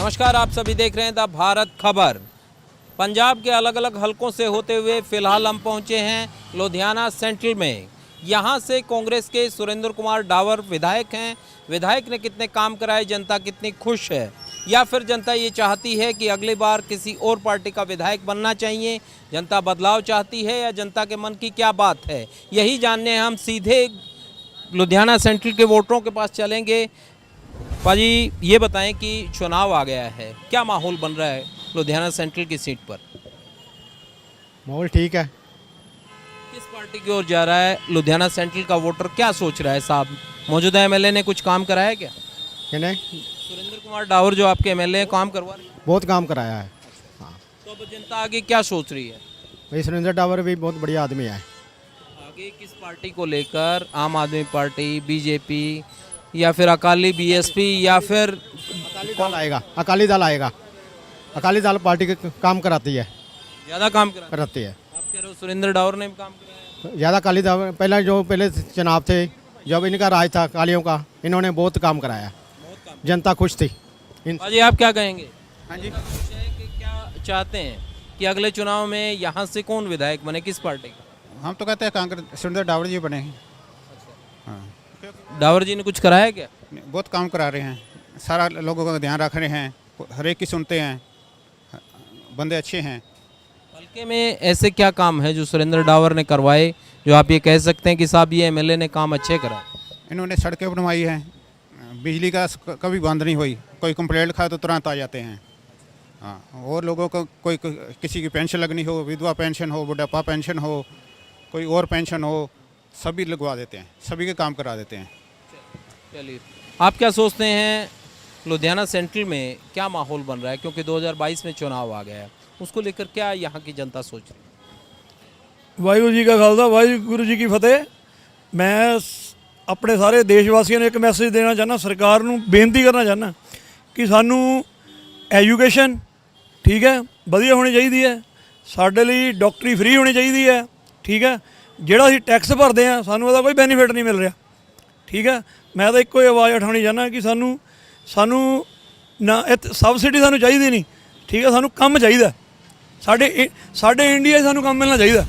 नमस्कार, आप सभी देख रहे हैं द भारत खबर। पंजाब के अलग अलग हलकों से होते हुए फिलहाल हम पहुंचे हैं लुधियाना सेंट्रल में। यहां से कांग्रेस के सुरेंद्र कुमार डावर विधायक हैं। विधायक ने कितने काम कराए, जनता कितनी खुश है, या फिर जनता ये चाहती है कि अगली बार किसी और पार्टी का विधायक बनना चाहिए, जनता बदलाव चाहती है, या जनता के मन की क्या बात है, यही जानने हम सीधे लुधियाना सेंट्रल के वोटरों के पास चलेंगे। पाजी, ये बताएं कि चुनाव आ गया है, क्या माहौल बन रहा है लुधियाना सेंट्रल की सीट पर? माहौल ठीक है। किस पार्टी की ओर जा रहा है लुधियाना सेंट्रल का वोटर, क्या सोच रहा है साहब? मौजूदा एमएलए ने कुछ काम कराया क्या? नहीं, सुरेंद्र कुमार डावर जो आपके एमएलए हैं, काम करवा रहे हैं? बहुत काम कराया है। हाँ, तो अब जनता आगे क्या सोच रही है? भाई सुरेंद्र डावर भी बहुत बढ़िया आदमी है। आगे किस पार्टी को लेकर, आम आदमी पार्टी, बीजेपी, या फिर अकाली, बीएसपी, या फिर अकाली दल आएगा। अकाली दल आएगा। अकाली दल पार्टी के काम कराती है। ज़्यादा काम कराती है। आप कह रहे हो सुरेंद्र डावर ने भी काम कराया? ज़्यादा अकाली दल पहले चुनाव थे, जब इनका राज था अकालियों का, इन्होंने बहुत काम कराया। जनता खुश थी। जी, आप क्या कहेंगे? हाँ जी, कि क्या चाहते हैं कि अगले चुनाव में यहाँ से कौन विधायक बने, किस पार्टी का? हम तो कहते हैं कांग्रेस सुरेंद्र डावर जी बने हैं। हाँ, डावर जी ने कुछ कराया क्या? बहुत काम करा रहे हैं, सारा लोगों का ध्यान रख रहे हैं, हर एक की सुनते हैं, बंदे अच्छे हैं। हल्के में ऐसे क्या काम है जो सुरेंद्र डावर ने करवाए, जो आप ये कह सकते हैं कि साहब ये एमएलए ने काम अच्छे कराए? इन्होंने सड़कें बनवाई हैं, बिजली का कभी बंद नहीं हुई, कोई कंप्लेंट खाए तो तुरंत आ जाते हैं। हाँ, और लोगों को कोई किसी की पेंशन लगनी हो, विधवा पेंशन हो, बुढ़ापा पेंशन हो, कोई और पेंशन हो, सभी लगवा देते हैं, सभी के काम करा देते हैं। चलिए, आप क्या सोचते हैं लुधियाना सेंट्रल में क्या माहौल बन रहा है, क्योंकि 2022 में चुनाव आ गया है, उसको लेकर क्या यहाँ की जनता सोच रही है? ਵਾਹਿਗੁਰੂ ਜੀ ਕਾ ਖਾਲਸਾ ਵਾਹਿਗੁਰੂ ਜੀ ਕੀ ਫਤਿਹ। ਮੈਂ ਆਪਣੇ ਸਾਰੇ ਦੇਸ਼ ਵਾਸੀਆਂ ਨੂੰ ਇੱਕ ਮੈਸੇਜ ਦੇਣਾ ਚਾਹੁੰਦਾ, ਸਰਕਾਰ ਨੂੰ ਬੇਨਤੀ ਕਰਨਾ ਚਾਹੁੰਦਾ ਕਿ ਸਾਨੂੰ ਐਜੂਕੇਸ਼ਨ ਠੀਕ ਹੈ ਵਧੀਆ ਹੋਣੀ ਚਾਹੀਦੀ ਹੈ, ਸਾਡੇ ਲਈ ਡਾਕਟਰੀ ਫ੍ਰੀ ਹੋਣੀ ਚਾਹੀਦੀ ਹੈ, ਠੀਕ ਹੈ। ਜਿਹੜਾ ਅਸੀਂ ਟੈਕਸ ਭਰਦੇ ਆ ਸਾਨੂੰ ਉਹਦਾ ਕੋਈ ਬੈਨੀਫਿਟ ਨਹੀਂ ਮਿਲ ਰਿਹਾ, ਠੀਕ ਹੈ। ਮੈਂ ਤਾਂ ਇੱਕੋ ਹੀ ਆਵਾਜ਼ ਉਠਾਉਣੀ ਚਾਹੁੰਦਾ ਕਿ ਸਾਨੂੰ ਨਾ ਸਬਸਿਡੀ ਸਾਨੂੰ ਚਾਹੀਦੀ ਨਹੀਂ, ਠੀਕ ਹੈ। ਸਾਨੂੰ ਕੰਮ ਚਾਹੀਦਾ, ਸਾਡੇ ਇੰਡੀਆ 'ਚ ਸਾਨੂੰ ਕੰਮ ਮਿਲਣਾ ਚਾਹੀਦਾ।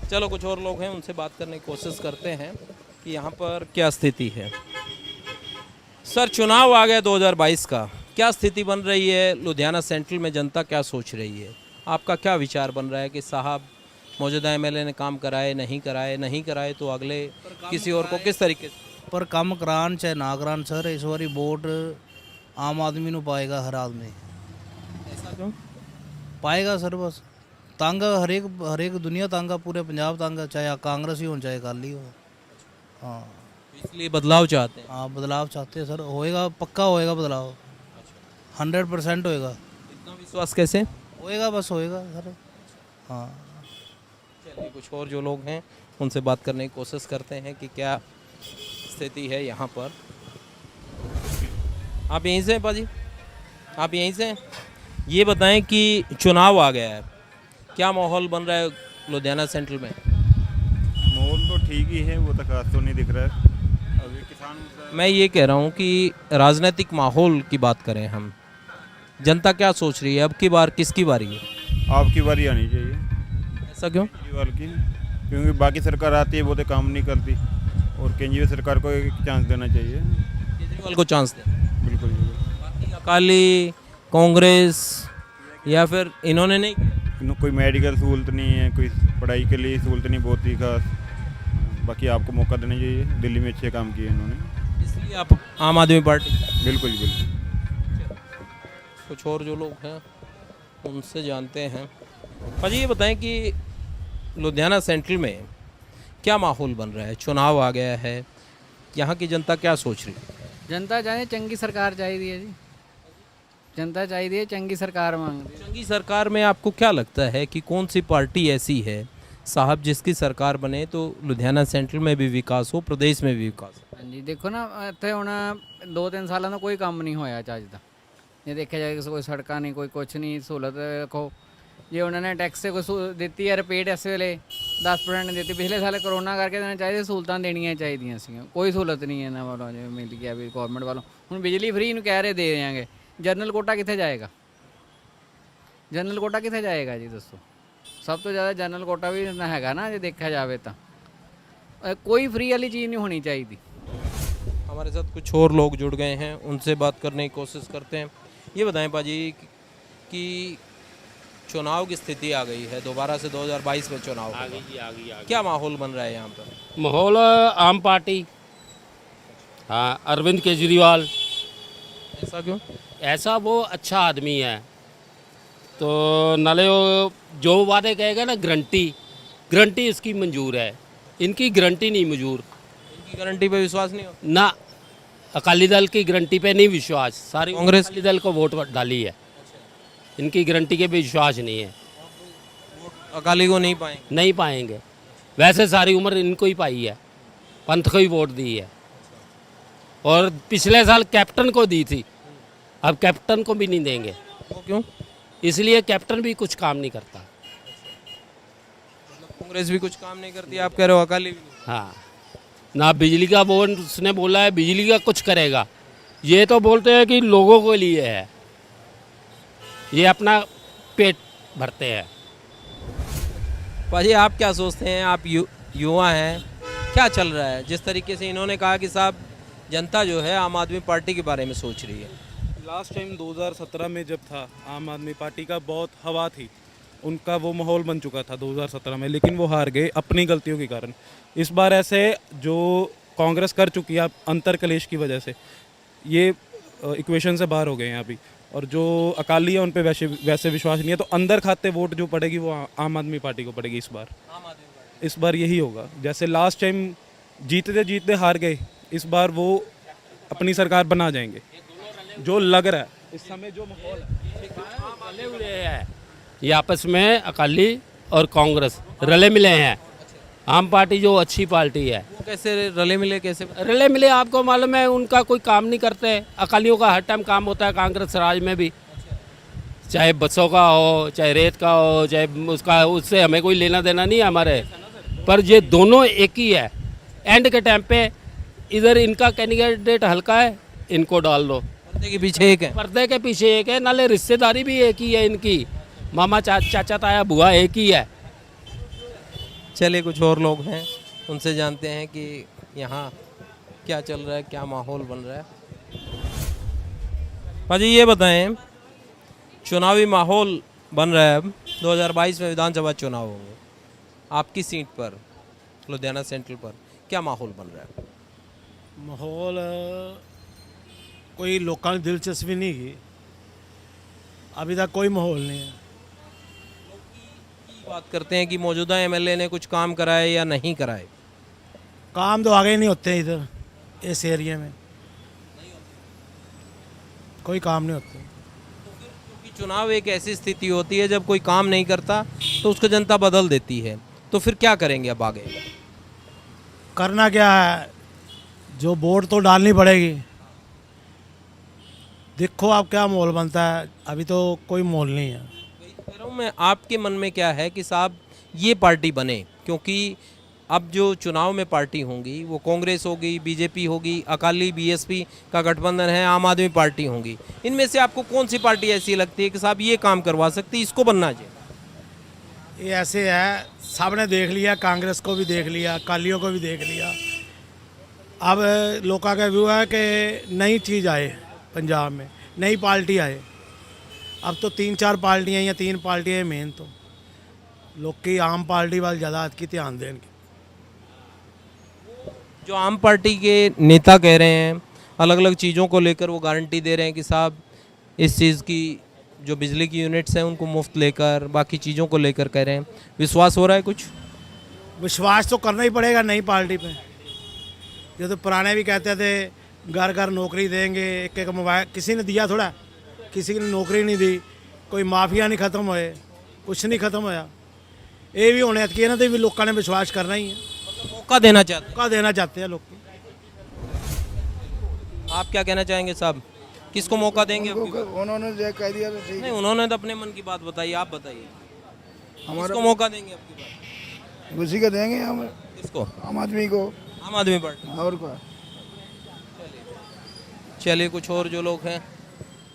चलो, कुछ और लोग हैं, उनसे बात करने की कोशिश करते हैं कि यहाँ पर क्या स्थिति है। सर, चुनाव आ गया 2022 का, क्या स्थिति बन रही है लुधियाना सेंट्रल में, जनता क्या सोच रही है? आपका क्या विचार बन रहा है कि साहब मौजूदा एमएलए ने काम कराए, नहीं कराए तो अगले किसी और को किस तरीके से? पर काम करान चाहे ना करान सर, इस बारी वोट आम आदमी ਨੂੰ पाएगा, हर आदमी ऐसा क्यों? पाएगा सर। बस तंग हरेक दुनिया तंग है, पूरे पंजाब तंग है, चाहे कांग्रेस ही हो चाहे अकाली हो। हाँ, इसलिए बदलाव चाहते हैं। हाँ बदलाव चाहते हैं सर, होएगा, पक्का होएगा बदलाव, 100% होएगा। इतना विश्वास कैसे? होएगा, बस होएगा सर। हाँ, चलिए, कुछ और जो लोग हैं उनसे बात करने की कोशिश करते हैं कि क्या स्थिति है यहाँ पर। आप यहीं से हैं पाजी? आप यहीं से हैं? ये बताएं कि चुनाव आ गया है, क्या माहौल बन रहा है लुधियाना सेंट्रल में? माहौल तो ठीक ही है, वो तो खास तो नहीं दिख रहा है अभी। किसान मैं ये कह रहा हूँ कि राजनीतिक माहौल की बात करें हम, जनता क्या सोच रही है, अब की बार किसकी बारी है? आपकी बारी आनी चाहिए। ऐसा क्यों? केजरीवाल की, क्योंकि बाकी सरकार आती है वो तो काम नहीं करती, और केंद्रीय सरकार को एक चांस देना चाहिए। केजरीवाल को चांस दें। बिल्कुल बाकी अकाली, कांग्रेस, या फिर इन्होंने नहीं किया? कोई मेडिकल सहूलत नहीं है, कोई पढ़ाई के लिए सहूलत नहीं बहुत ही खास। बाकी आपको मौका देना चाहिए, दिल्ली में अच्छे काम किए इन्होंने, इसलिए आप आम आदमी पार्टी? बिल्कुल बिल्कुल। कुछ और जो लोग हैं उनसे जानते हैं। भाजी, ये बताएं कि लुधियाना सेंट्रल में क्या माहौल बन रहा है, चुनाव आ गया है, यहाँ की जनता क्या सोच रही है? जनता चाहे चंगी सरकार चाहिए जी, जनता चाहिए चंगी सरकार मांगती है। चंगी सरकार में आपको क्या लगता है कि कौन सी पार्टी ऐसी है साहब जिसकी सरकार बने तो लुधियाना सेंट्रल में भी विकास हो, प्रदेश में भी विकास हो? हाँ जी, देखो ना, ਇੱਥੇ ਹੁਣ 2-3 ਸਾਲਾਂ ਦਾ ਕੋਈ ਕੰਮ ਨਹੀਂ ਹੋਇਆ ਚੱਜ ਦਾ। ਜੇ ਦੇਖਿਆ ਜਾਏ ਕੋਈ ਸੜਕਾਂ ਨਹੀਂ, ਕੋਈ ਕੁਛ ਨਹੀਂ, ਸਹੂਲਤ ਦੇਖੋ। ਜੇ ਉਹਨਾਂ ਨੇ ਟੈਕਸ ਤੇ ਕੋਈ ਦਿੱਤੀ ਹੈ ਰਿਪੇਟ ਇਸ ਵੇਲੇ 10% ਦਿੱਤੀ, ਪਿਛਲੇ ਸਾਲ ਕਰੋਨਾ ਕਰਕੇ ਦੇਣਾ ਚਾਹੀਦੇ, ਸਹੂਲਤਾਂ ਦੇਣੀਆਂ ਚਾਹੀਦੀਆਂ ਸੀਗੀਆਂ, ਕੋਈ ਸਹੂਲਤ ਨਹੀਂ ਇਹਨਾਂ ਵੱਲੋਂ ਜਿਵੇਂ ਮਿਲ ਗਿਆ ਵੀ ਗੌਰਮੈਂਟ ਵੱਲੋਂ। ਹੁਣ ਬਿਜਲੀ ਫ੍ਰੀ ਨੂੰ ਕਹਿ ਰਹੇ ਦੇ ਦਿਆਂਗੇ, ਜਨਰਲ ਕੋਟਾ ਕਿੱਥੇ ਜਾਏਗਾ? ਜਨਰਲ ਕੋਟਾ ਕਿੱਥੇ ਜਾਏਗਾ ਜੀ ਦੱਸੋ? ਸਭ ਤੋਂ ਜ਼ਿਆਦਾ ਜਨਰਲ ਕੋਟਾ ਵੀ ਨਾ ਹੈਗਾ ਨਾ ਜੇ ਦੇਖਿਆ ਜਾਵੇ ਤਾਂ कोई फ्री वाली चीज़ नहीं होनी चाहिए थी। हमारे साथ कुछ और लोग जुड़ गए हैं, उनसे बात करने की कोशिश करते हैं। ये बताएं पाजी कि चुनाव की स्थिति आ गई है, दोबारा से 2022 में चुनाव आ होगा। गई जी, आ गई, आ गई। क्या माहौल बन रहा है यहाँ पर? माहौल आम पार्टी, हाँ, अरविंद केजरीवाल। ऐसा क्यों? ऐसा वो अच्छा आदमी है, तो नाले वो जो वादे कहेगा ना, गारंटी इसकी मंजूर है, इनकी गारंटी नहीं मंजूर। इनकी गारंटी पे विश्वास नहीं होता? ना, अकाली दल की गारंटी पे नहीं विश्वास, सारी कांग्रेस अकाली दल को वोट डाली है, इनकी गारंटी के भी विश्वास नहीं है, अकाली को नहीं पाएंगे। नहीं पाएंगे। वैसे सारी उम्र इनको ही पाई है, पंथ को ही वोट दी है, और पिछले साल कैप्टन को दी थी, अब कैप्टन को भी नहीं देंगे। वो क्यों? इसलिए कैप्टन भी कुछ काम नहीं करता। कांग्रेस भी कुछ काम नहीं करती, आप कह रहे हो अकाली भी नहीं? हाँ, ना बिजली का बोर्ड उसने बोला है बिजली का कुछ करेगा, ये तो बोलते हैं कि लोगों के लिए है, ये अपना पेट भरते हैं। पाजी आप क्या सोचते हैं? आप युवा हैं, क्या चल रहा है? जिस तरीके से इन्होंने कहा कि साहब जनता जो है आम आदमी पार्टी के बारे में सोच रही है। लास्ट टाइम 2017 में जब था, आम आदमी पार्टी का बहुत हवा थी, उनका वो माहौल बन चुका था 2017 में, लेकिन वो हार गए अपनी गलतियों के कारण। इस बार ऐसे जो कांग्रेस कर चुकी है अंतर कलेश की वजह से, ये इक्वेशन से बाहर हो गए हैं अभी, और जो अकाली है उन पे वैसे विश्वास नहीं है, तो अंदर खाते वोट जो पड़ेगी वो आम आदमी पार्टी को पड़ेगी इस बार यही होगा। जैसे लास्ट टाइम जीतते जीतते हार गए, इस बार वो अपनी सरकार बना जाएंगे, जो लग रहा है इस समय जो माहौल है। ये आपस में अकाली और कांग्रेस रले मिले हैं। आम पार्टी जो अच्छी पार्टी है, वो कैसे रले मिले? कैसे? रले मिले आपको मालूम है, उनका कोई काम नहीं करते। अकालियों का हर टाइम काम होता है, कांग्रेस राज में भी, चाहे बसों का हो, चाहे रेत का हो, चाहे उसका, उससे हमें कोई लेना देना नहीं है हमारे। पर ये दोनों एक ही है। एंड के टाइम पे इधर इनका कैंडिडेट हल्का है, इनको डाल दो। पर्दे के पीछे एक है। पर्दे के पीछे एक है, नाले रिश्तेदारी भी एक ही है इनकी, मामा चाचा ताया बुआ एक ही है। चलिए कुछ और लोग हैं, उनसे जानते हैं कि यहाँ क्या चल रहा है, क्या माहौल बन रहा है। पाजी ये बताएं, चुनावी माहौल बन रहा है, अब 2022 में विधानसभा चुनाव होंगे, आपकी सीट पर लुधियाना सेंट्रल पर क्या माहौल बन रहा है? माहौल कोई लोगों ने दिलचस्पी नहीं की, अभी तक कोई माहौल नहीं है। बात करते हैं कि मौजूदा एमएलए ने कुछ काम कराए या नहीं कराए। काम तो आगे नहीं होते इधर इस एरिया में, कोई काम नहीं होते। क्योंकि चुनाव एक ऐसी स्थिति होती है जब कोई काम नहीं करता तो उसको जनता बदल देती है, तो फिर क्या करेंगे अब आगे? करना क्या है, जो वोट तो डालनी पड़ेगी। देखो आप क्या माहौल बनता है, अभी तो कोई माहौल नहीं है। कह रहा हूँ मैं, आपके मन में क्या है कि साहब ये पार्टी बने? क्योंकि अब जो चुनाव में पार्टी होंगी वो कांग्रेस होगी, बीजेपी होगी, अकाली बीएसपी का गठबंधन है, आम आदमी पार्टी होंगी। इनमें से आपको कौन सी पार्टी ऐसी लगती है कि साहब ये काम करवा सकती है, इसको बनना चाहिए? ये ऐसे है, सबने देख लिया, कांग्रेस को भी देख लिया, अकालियों को भी देख लिया। अब लोगों का व्यू है कि नई चीज़ आए पंजाब में, नई पार्टी आए। अब तो 3-4 पार्टियाँ या 3 पार्टियाँ मेन, तो लोग की आम पार्टी वाल ज़्यादा की ध्यान दें। जो आम पार्टी के नेता कह रहे हैं, अलग अलग चीज़ों को लेकर वो गारंटी दे रहे हैं कि साहब इस चीज़ की, जो बिजली की यूनिट्स हैं उनको मुफ्त लेकर, बाकी चीज़ों को लेकर कह रहे हैं। विश्वास हो रहा है कुछ? विश्वास तो करना ही पड़ेगा नई पार्टी पे। जो तो पुराने भी कहते थे घर घर नौकरी देंगे, एक एक मोबाइल, किसी ने दिया थोड़ा, किसी ने नौकरी नहीं दी, कोई माफिया नहीं खत्म होए, कुछ नहीं खत्म होया। ये भी होने की ना, तो भी लोगों ने विश्वास करना ही है, मौका देना चाहते हैं। मौका देना चाहते हैं लोग। आप क्या कहना चाहेंगे साहब, किसको मौका देंगे? उन्होंने जो कह दिया तो ठीक नहीं, उन्होंने तो अपने मन की बात बताई, आप बताइए किसको मौका देंगे आपकी बात? है, उसी को देंगे हम। किसको? आम आदमी को। आम आदमी पार्टी। और क्या? चलिए कुछ और जो लोग हैं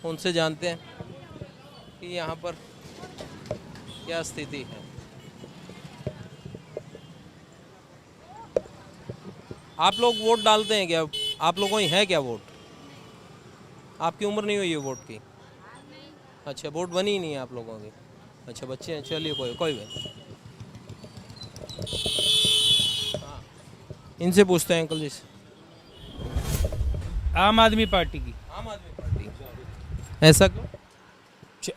उनसे जानते हैं कि यहाँ पर क्या स्थिति है। आप लोग वोट डालते हैं क्या? आप लोगों ही है क्या वोट? आपकी उम्र नहीं हुई है वोट की? अच्छा, वोट बनी ही नहीं है आप लोगों की। अच्छा, बच्चे हैं, चलिए कोई बात। हाँ, इनसे पूछते हैं अंकल जी से। आम आदमी पार्टी की। आम आदमी पार्टी, ऐसा क्यों?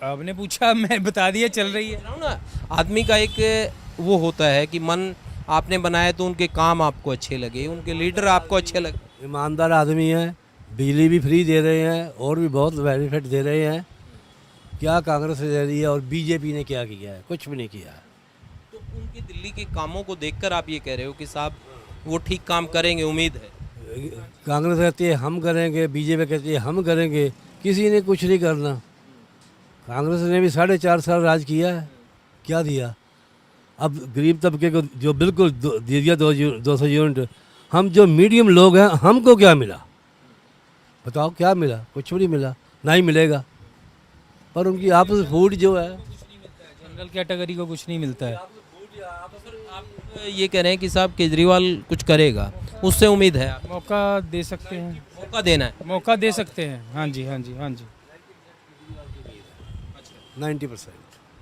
आपने पूछा, मैं बता दिया, चल रही है ना। आदमी का एक वो होता है कि मन आपने बनाया तो उनके काम आपको अच्छे लगे, उनके लीडर आपको अच्छे लगे। ईमानदार आदमी है, बिजली भी फ्री दे रहे हैं और भी बहुत बेनिफिट दे रहे हैं। क्या कांग्रेस दे रही है और बीजेपी ने क्या किया है? कुछ भी नहीं किया है। तो उनके दिल्ली के कामों को देखकर आप ये कह रहे हो कि साहब वो ठीक काम करेंगे, उम्मीद है? कांग्रेस कहती है हम करेंगे, बीजेपी कहती है हम करेंगे, किसी ने कुछ नहीं करना। कांग्रेस ने भी 4.5 साल राज किया है, क्या दिया? अब गरीब तबके को जो बिल्कुल दे दिया 200 यूनिट, हम जो मीडियम लोग हैं हमको क्या मिला? बताओ क्या मिला? कुछ भी नहीं मिला, ना ही मिलेगा। पर उनकी आपस फूड जो है, जनरल कैटेगरी को कुछ नहीं मिलता है। आप ये कह रहे हैं कि साहब केजरीवाल कुछ करेगा, उससे उम्मीद है? मौका दे सकते हैं, मौका देना है, मौका दे सकते हैं। हाँ जी, हाँ जी, हाँ जी। 90%।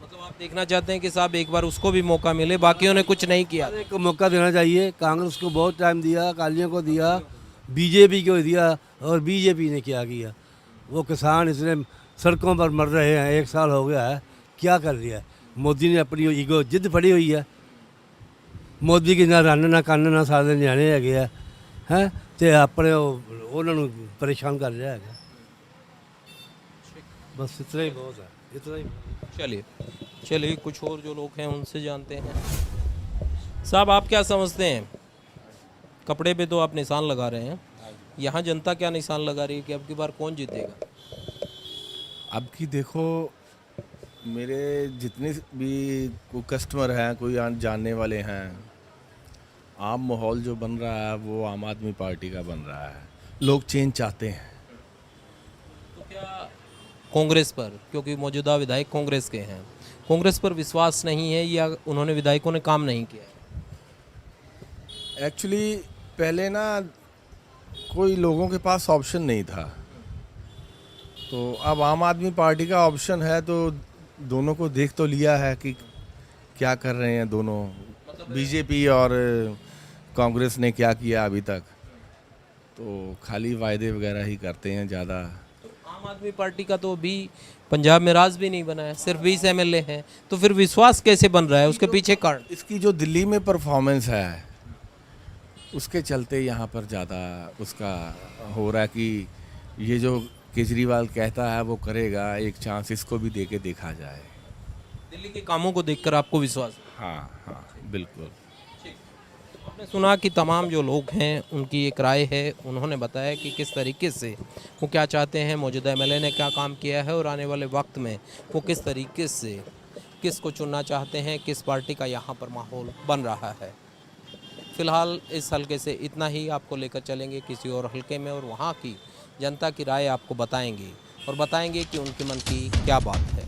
मतलब आप देखना चाहते हैं कि साहब एक बार उसको भी मौका मिले, बाकियों ने कुछ नहीं किया। को मौका देना चाहिए। कांग्रेस को बहुत टाइम दिया, अकालियों को दिया, बीजेपी को दिया, और बीजेपी ने क्या किया? वो किसान इतने सड़कों पर मर रहे हैं, 1 साल हो गया है, क्या कर दिया है? मोदी ने अपनी ईगो जिद फड़ी हुई है। मोदी की ना रन ना कंन ना सारे नियाणे है हैं तो अपने उन्होंने परेशान कर रहा है। बस इतना ही बहुत है, इतना ही। चलिए कुछ और जो लोग हैं उनसे जानते हैं। साहब आप क्या समझते हैं? कपड़े पे तो आप निशान लगा रहे हैं, यहाँ जनता क्या निशान लगा रही है कि अब की बार कौन जीतेगा? अब की देखो, मेरे जितने भी कोई कस्टमर हैं, कोई जानने वाले हैं, आम माहौल जो बन रहा है वो आम आदमी पार्टी का बन रहा है। लोग चेंज चाहते हैं। तो क्या कांग्रेस पर, क्योंकि मौजूदा विधायक कांग्रेस के हैं, कांग्रेस पर विश्वास नहीं है या उन्होंने विधायकों ने काम नहीं किया है? एक्चुअली पहले ना कोई लोगों के पास ऑप्शन नहीं था, तो अब आम आदमी पार्टी का ऑप्शन है, तो दोनों को देख तो लिया है कि क्या कर रहे हैं दोनों, बीजेपी और कांग्रेस ने क्या किया अभी तक। तो खाली वायदे वगैरह ही करते हैं ज़्यादा। आम आदमी पार्टी का तो अभी पंजाब में राज भी नहीं बना है, सिर्फ 20 MLA हैं, तो फिर विश्वास कैसे बन रहा है? उसके पीछे कारण इसकी जो दिल्ली में परफॉर्मेंस है उसके चलते यहाँ पर ज़्यादा उसका हो रहा है कि ये जो केजरीवाल कहता है वो करेगा, एक चांस इसको भी दे के देखा जाए। दिल्ली के कामों को देखकर आपको विश्वास? हाँ, बिल्कुल। आपने सुना कि तमाम जो लोग हैं उनकी एक राय है, उन्होंने बताया कि किस तरीके से वो क्या चाहते हैं, मौजूदा MLA ने क्या काम किया है और आने वाले वक्त में वो किस तरीके से किसको चुनना चाहते हैं, किस पार्टी का यहाँ पर माहौल बन रहा है। फ़िलहाल इस हलके से इतना ही, आपको लेकर चलेंगे किसी और हलके में और वहाँ की जनता की राय आपको बताएंगे और बताएंगे कि उनके मन की क्या बात है।